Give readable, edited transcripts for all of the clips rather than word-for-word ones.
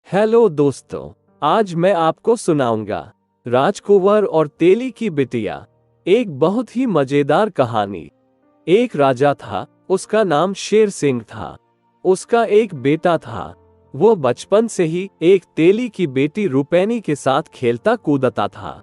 Hello दोस्तों, आज मैं आपको सुनाऊंगा राजकुंवर और तेली की बिटिया, एक बहुत ही मजेदार कहानी। एक राजा था, उसका नाम शेर सिंह था। उसका एक बेटा था। वो बचपन से ही एक तेली की बेटी रुपैनी के साथ खेलता कूदता था,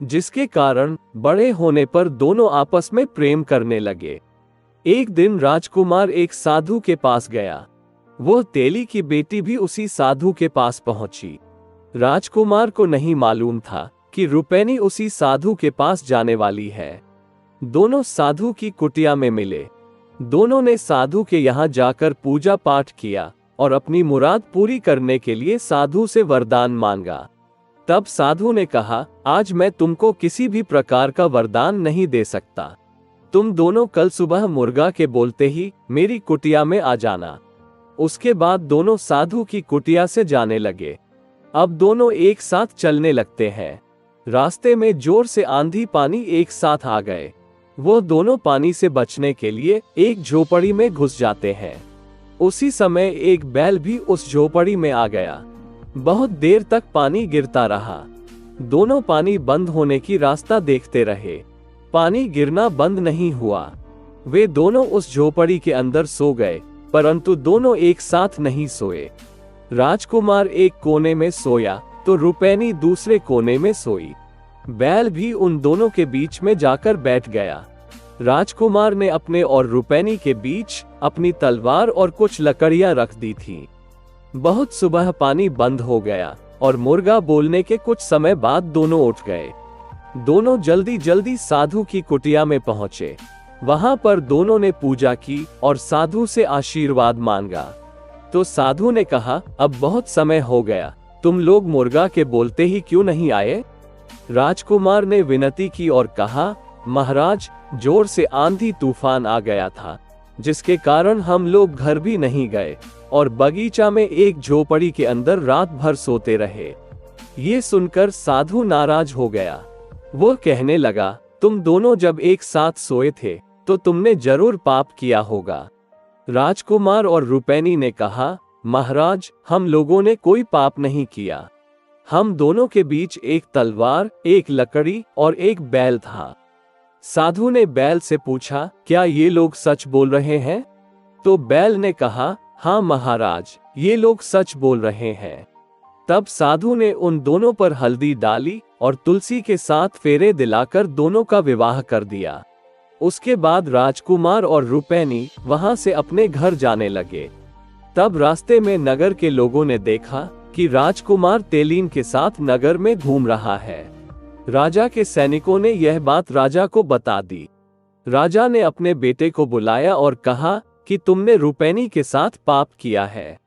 जिसके कारण बड़े होने पर दोनों आपस में प्रेम करने लगे। एक दिन राजकुमार एक साधु के पास गया। वो तेली की बेटी भी उसी साधु के पास पहुंची। राजकुमार को नहीं मालूम था कि रुपैनी उसी साधु के पास जाने वाली है। दोनों साधु की कुटिया में मिले। दोनों ने साधु के यहाँ जाकर पूजा पाठ किया और अपनी मुराद पूरी करने के लिए साधु से वरदान मांगा। तब साधु ने कहा, आज मैं तुमको किसी भी प्रकार का वरदान नहीं दे सकता। तुम दोनों कल सुबह मुर्गा के बोलते ही मेरी कुटिया में आ जाना। उसके बाद दोनों साधु की कुटिया से जाने लगे। अब दोनों एक साथ चलने लगते हैं। रास्ते में जोर से आंधी पानी एक साथ आ गए। वो दोनों पानी से बचने के लिए एक झोपड़ी में घुस जाते हैं। उसी समय एक बैल भी उस झोपड़ी में आ गया। बहुत देर तक पानी गिरता रहा। दोनों पानी बंद होने की रास्ता देखते रहे। पानी गिरना बंद नहीं हुआ। वे दोनों उस झोपड़ी के अंदर सो गए, परंतु दोनों एक साथ नहीं सोए। राजकुमार एक कोने में सोया तो रुपैनी दूसरे कोने में सोई। बैल भी उन दोनों के बीच में जाकर बैठ गया। राजकुमार ने अपने और रुपैनी के बीच अपनी तलवार और कुछ लकड़ियां रख दी थीं। बहुत सुबह पानी बंद हो गया और मुर्गा बोलने के कुछ समय बाद दोनों उठ गए। दोनों जल्दी जल्दी साधु की कुटिया में पहुंचे। वहां पर दोनों ने पूजा की और साधु से आशीर्वाद मांगा। तो साधु ने कहा, अब बहुत समय हो गया, तुम लोग मुर्गा के बोलते ही क्यों नहीं आए? राजकुमार ने विनती की और कहा, महाराज, जोर से आंधी तूफान आ गया था, जिसके कारण हम लोग घर भी नहीं गए और बगीचा में एक झोपड़ी के अंदर रात भर सोते रहे। ये सुनकर साधु नाराज हो गया। वो कहने लगा, तुम दोनों जब एक साथ सोए थे तो तुमने जरूर पाप किया होगा। राजकुमार और रुपैनी ने कहा, महाराज, हम लोगों ने कोई पाप नहीं किया। हम दोनों के बीच एक तलवार, एक लकड़ी और एक बैल था। साधु ने बैल से पूछा, क्या ये लोग सच बोल रहे हैं? तो बैल ने कहा, हाँ महाराज, ये लोग सच बोल रहे हैं। तब साधु ने उन दोनों पर हल्दी डाली और तुलसी के साथ फेरे दिलाकर दोनों का विवाह कर दिया। उसके बाद राजकुमार और रुपैनी वहां से अपने घर जाने लगे। तब रास्ते में नगर के लोगों ने देखा कि राजकुमार तेलीन के साथ नगर में घूम रहा है। राजा के सैनिकों ने यह बात राजा को बता दी। राजा ने अपने बेटे को बुलाया और कहा कि तुमने रुपैनी के साथ पाप किया है।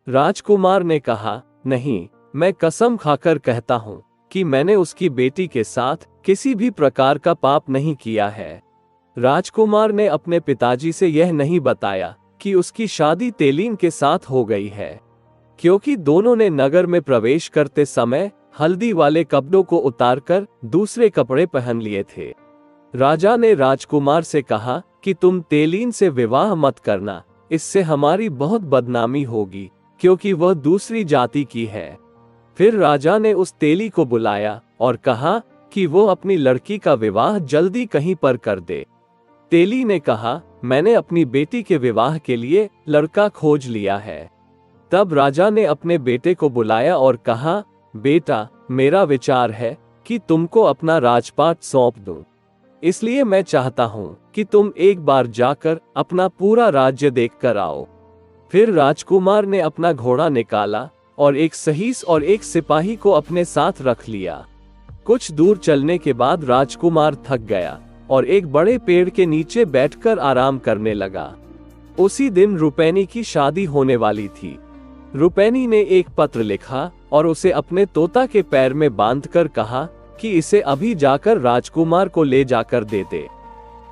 राजकुमार ने कहा, नहीं, मैं कसम खाकर कहता हूँ कि मैंने उसकी बेटी के साथ किसी भी प्रकार का पाप नहीं किया है। राजकुमार ने अपने पिताजी से यह नहीं बताया कि उसकी शादी तेलीन के साथ हो गई है, क्योंकि दोनों ने नगर में प्रवेश करते समय हल्दी वाले कपड़ों को उतारकर दूसरे कपड़े पहन लिए थे। राजा ने राजकुमार से कहा कि तुम तेलीन से विवाह मत करना, इससे हमारी बहुत बदनामी होगी, क्योंकि वह दूसरी जाति की है। फिर राजा ने उस तेली को बुलाया और कहा कि वो अपनी लड़की का विवाह जल्दी कहीं पर कर दे। तेली ने कहा, मैंने अपनी बेटी के विवाह के लिए लड़का खोज लिया है। तब राजा ने अपने बेटे को बुलाया और कहा, बेटा, मेरा विचार है कि तुमको अपना राजपाट सौंप दूं। इसलिए मैं चाहता हूँ कि तुम एक बार जाकर अपना पूरा राज्य देख कर आओ। फिर राजकुमार ने अपना घोड़ा निकाला और एक सहीस और एक सिपाही को अपने साथ रख लिया। कुछ दूर चलने के बाद राजकुमार थक गया और एक बड़े पेड़ के नीचे बैठकर आराम करने लगा। उसी दिन रुपैनी की शादी होने वाली थी। रुपैनी ने एक पत्र लिखा और उसे अपने तोता के पैर में बांधकर कहा कि इसे अभी जाकर राजकुमार को ले जाकर दे दे।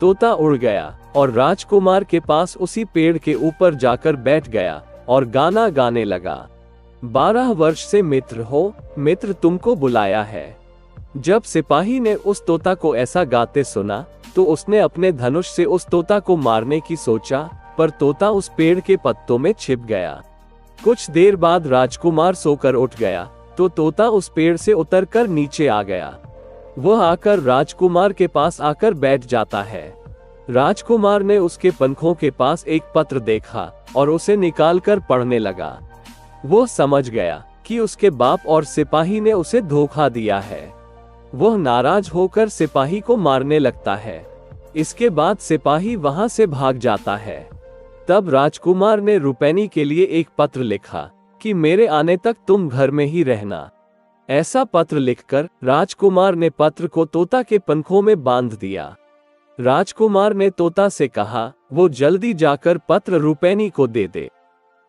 तोता उड़ गया और राजकुमार के पास उसी पेड़ के ऊपर जाकर बैठ गया और गाना गाने लगा, 12 वर्ष से मित्र हो, मित्र तुमको बुलाया है। जब सिपाही ने उस तोता को ऐसा गाते सुना तो उसने अपने धनुष से उस तोता को मारने की सोचा, पर तोता उस पेड़ के पत्तों में छिप गया। कुछ देर बाद राजकुमार सोकर उठ गया तो तोता उस पेड़ से उतरकर नीचे आ गया। वह आकर राजकुमार के पास आकर बैठ जाता है। राजकुमार ने उसके पंखों के पास एक पत्र देखा और उसे निकालकर पढ़ने लगा। वो समझ गया कि उसके बाप और सिपाही ने उसे धोखा दिया है। वह नाराज होकर सिपाही को मारने लगता है। इसके बाद सिपाही वहां से भाग जाता है। तब राजकुमार ने रुपैनी के लिए एक पत्र लिखा कि मेरे आने तक तुम घर में ही रहना। ऐसा पत्र लिखकर राजकुमार ने पत्र को तोता के पंखों में बांध दिया। राजकुमार ने तोता से कहा वो जल्दी जाकर पत्र रुपैनी को दे दे।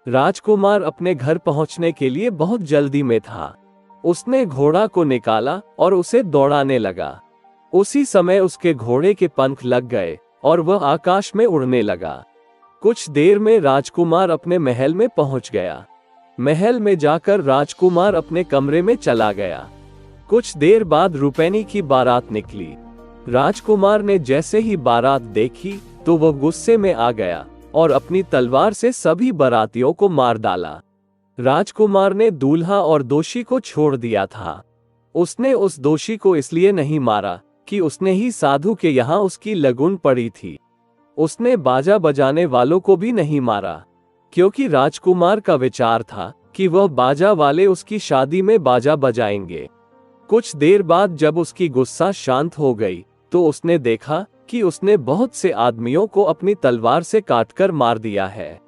राजकुमार अपने घर पहुंचने के लिए बहुत जल्दी में था। उसने घोड़ा को निकाला और उसे दौड़ाने लगा। उसी समय उसके घोड़े के पंख लग गए और वह आकाश में उड़ने लगा। कुछ देर में राजकुमार अपने महल में पहुंच गया। महल में जाकर राजकुमार अपने कमरे में चला गया। कुछ देर बाद रुपैनी की बारात निकली। राजकुमार ने जैसे ही बारात देखी तो वह गुस्से में आ गया और अपनी तलवार से सभी बारातियों को मार डाला। राजकुमार ने दूल्हा और दोषी को छोड़ दिया था। उसने उस दोषी को इसलिए नहीं मारा कि उसने ही साधु के यहाँ उसकी लगुन पड़ी थी। उसने बाजा बजाने वालों को भी नहीं मारा, क्योंकि राजकुमार का विचार था कि वह बाजा वाले उसकी शादी में बाजा बजाएंगे। कुछ देर बाद जब उसकी गुस्सा शांत हो गई तो उसने देखा कि उसने बहुत से आदमियों को अपनी तलवार से काटकर मार दिया है।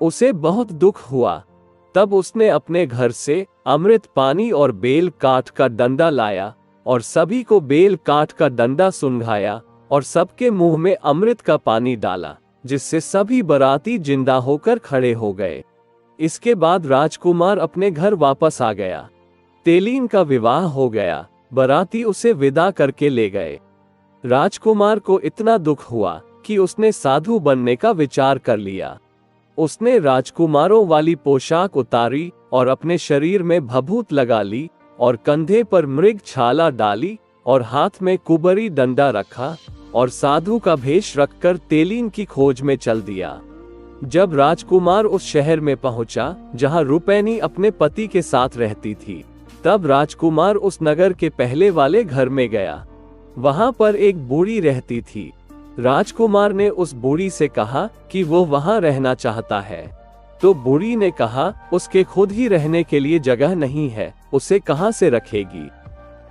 उसे बहुत दुख हुआ। तब उसने अपने घर से अमृत पानी और बेल काट का डंडा लाया और सभी को बेल काट का डंडा सुंघाया और सबके मुंह में अमृत का पानी डाला, जिससे सभी बाराती जिंदा होकर खड़े हो गए। इसके बाद राजकुमार अपने घर वापस आ गया। तेलीन का विवाह हो गया। बाराती उसे विदा करके ले गए। राजकुमार को इतना दुख हुआ कि उसने साधु बनने का विचार कर लिया। उसने राजकुमारों वाली पोशाक उतारी और अपने शरीर में भभूत लगा ली और कंधे पर मृग छाला डाली और हाथ में कुबरी डंडा रखा और साधु का भेष रखकर तेलीन की खोज में चल दिया। जब राजकुमार उस शहर में पहुंचा जहां रुपैनी अपने पति के साथ रहती थी, तब राजकुमार उस नगर के पहले वाले घर में गया। वहां पर एक बूढ़ी रहती थी। राजकुमार ने उस बूढ़ी से कहा कि वो वहां रहना चाहता है। तो बूढ़ी ने कहा उसके खुद ही रहने के लिए जगह नहीं है, उसे कहां से रखेगी।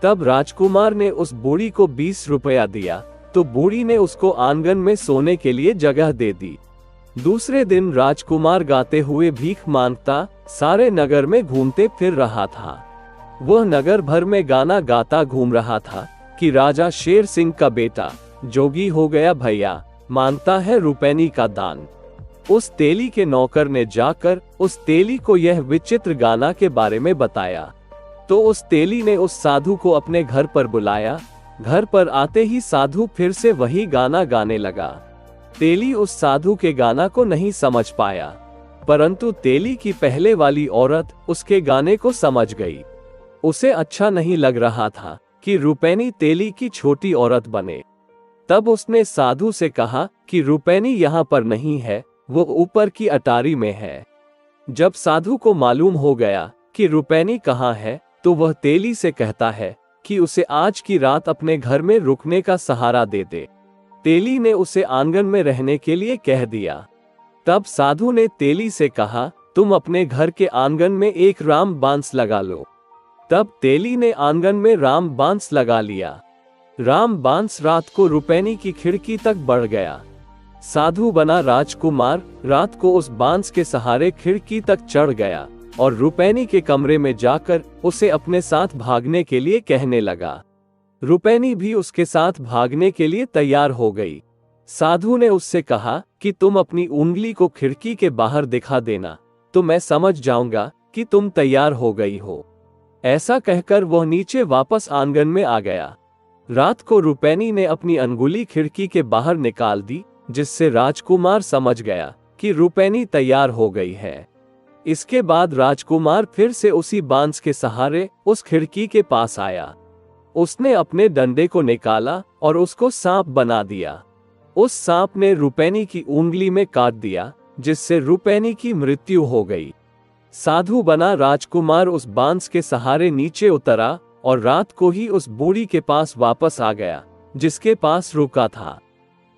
तब राजकुमार ने उस बूढ़ी को 20 रुपया दिया तो बूढ़ी ने उसको आंगन में सोने के लिए जगह दे दी। दूसरे दिन राजकुमार गाते हुए भीख मांगता सारे नगर में घूमते फिर रहा था। वह नगर भर में गाना गाता घूम रहा था कि राजा शेर सिंह का बेटा जोगी हो गया भैया, मांगता है रुपैनी का दान। उस तेली के नौकर ने जाकर उस तेली को यह विचित्र गाना के बारे में बताया। तो उस तेली ने उस साधु को अपने घर पर बुलाया। घर पर आते ही साधु फिर से वही गाना गाने लगा। तेली उस साधु के गाना को नहीं समझ पाया, परंतु तेली की पहले वाली औरत उसके गाने को समझ गई। उसे अच्छा नहीं लग रहा था कि रुपैनी तेली की छोटी औरत बने। तब उसने साधु से कहा कि रुपैनी यहाँ पर नहीं है, वो ऊपर की अटारी में है। जब साधु को मालूम हो गया कि रुपैनी कहाँ है, तो वह तेली से कहता है कि उसे आज की रात अपने घर में रुकने का सहारा दे दे। तेली ने उसे आंगन में रहने के लिए कह दिया। तब साधु ने तेली से कहा, तुम अपने घर के आंगन में एक राम बांस लगा लो। तब तेली ने आंगन में राम बांस लगा लिया। राम बांस रात को रुपैनी की खिड़की तक बढ़ गया। साधु बना राजकुमार रात को उस बांस के सहारे खिड़की तक चढ़ गया और रुपैनी के कमरे में जाकर उसे अपने साथ भागने के लिए कहने लगा। रुपैनी भी उसके साथ भागने के लिए तैयार हो गई। साधु ने उससे कहा कि तुम अपनी उंगली को खिड़की के बाहर दिखा देना, तो मैं समझ जाऊंगा कि तुम तैयार हो गई हो। ऐसा कहकर वह नीचे वापस आंगन में आ गया। रात को रुपैनी ने अपनी अंगुली खिड़की के बाहर निकाल दी, जिससे राजकुमार समझ गया कि रुपैनी तैयार हो गई है। इसके बाद राजकुमार फिर से उसी बांस के सहारे उस खिड़की के पास आया। उसने अपने डंडे को निकाला और उसको सांप बना दिया। उस सांप ने रुपैनी की उंगली में काट दिया, जिससे रुपैनी की मृत्यु हो गई। साधु बना राजकुमार उस बांस के सहारे नीचे उतरा और रात को ही उस बूढ़ी के पास वापस आ गया जिसके पास रुका था।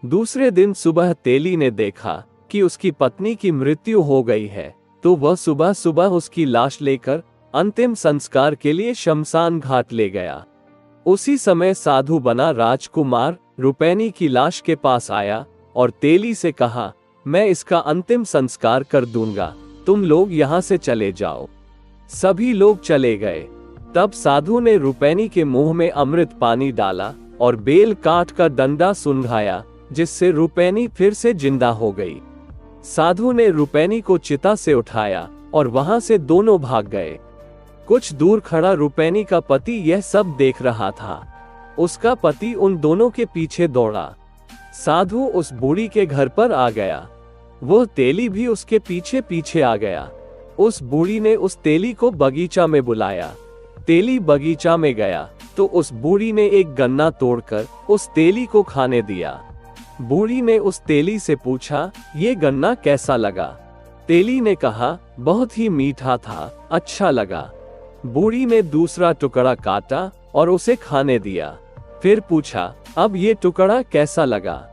दूसरे दिन सुबह तेली ने देखा कि उसकी पत्नी की मृत्यु हो गई है, तो वह सुबह सुबह उसकी लाश लेकर अंतिम संस्कार के लिए शमशान घाट ले गया। उसी समय साधु बना राजकुमार रुपैनी की लाश के पास आया और तेली से कहा, मैं इसका अंतिम संस्कार कर दूंगा, तुम लोग यहाँ से चले जाओ। सभी लोग चले गए। तब साधु ने रुपैनी के मुंह में अमृत पानी डाला और बेल काट का डंडा सुलगाया, जिससे रुपैनी फिर से जिंदा हो गई। साधु ने रुपैनी को चिता से उठाया और वहां से दोनों भाग गए। कुछ दूर खड़ा रुपैनी का पति यह सब देख रहा था। उसका पति उन दोनों के पीछे दौड़ा। साधु उस बूढ़ी के घर पर आ गया। वह तेली भी उसके पीछे पीछे आ गया। उस बूढ़ी ने उस तेली को बगीचा में बुलाया। तेली बगीचा में गया तो उस बूढ़ी ने एक गन्ना तोड़कर उस तेली को खाने दिया। बूढ़ी ने उस तेली से पूछा, ये गन्ना कैसा लगा? तेली ने कहा, बहुत ही मीठा था, अच्छा लगा। बूढ़ी ने दूसरा टुकड़ा काटा और उसे खाने दिया। फिर पूछा, अब ये टुकड़ा कैसा लगा?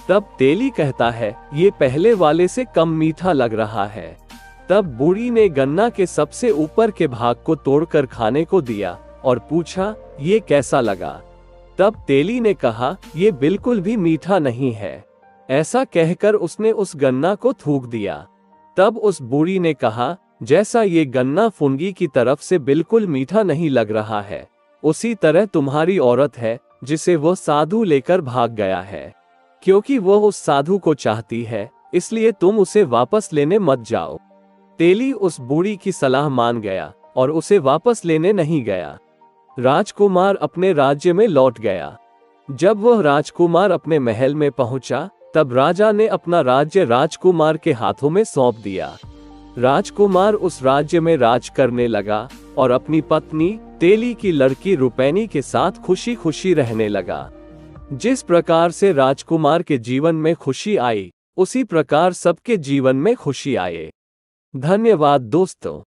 तब तेली कहता है, ये पहले वाले से कम मीठा लग रहा है। तब बूढ़ी ने गन्ना के सबसे ऊपर के भाग को तोड़कर खाने को दिया और पूछा, ये कैसा लगा? तब तेली ने कहा, ये बिल्कुल भी मीठा नहीं है। ऐसा कहकर उसने उस गन्ना को थूक दिया। तब उस बूढ़ी ने कहा, जैसा ये गन्ना फुनगी की तरफ से बिल्कुल मीठा नहीं लग रहा है, उसी तरह तुम्हारी औरत है जिसे वह साधु लेकर भाग गया है। क्योंकि वह उस साधु को चाहती है, इसलिए तुम उसे वापस लेने मत जाओ। तेली उस बूढ़ी की सलाह मान गया और उसे वापस लेने नहीं गया। राजकुमार अपने राज्य में लौट गया। जब वह राजकुमार अपने महल में पहुंचा, तब राजा ने अपना राज्य राजकुमार के हाथों में सौंप दिया। राजकुमार उस राज्य में राज करने लगा और अपनी पत्नी तेली की लड़की रुपैनी के साथ खुशी खुशी रहने लगा। जिस प्रकार से राजकुमार के जीवन में खुशी आई, उसी प्रकार सबके जीवन में खुशी आए। धन्यवाद दोस्तों।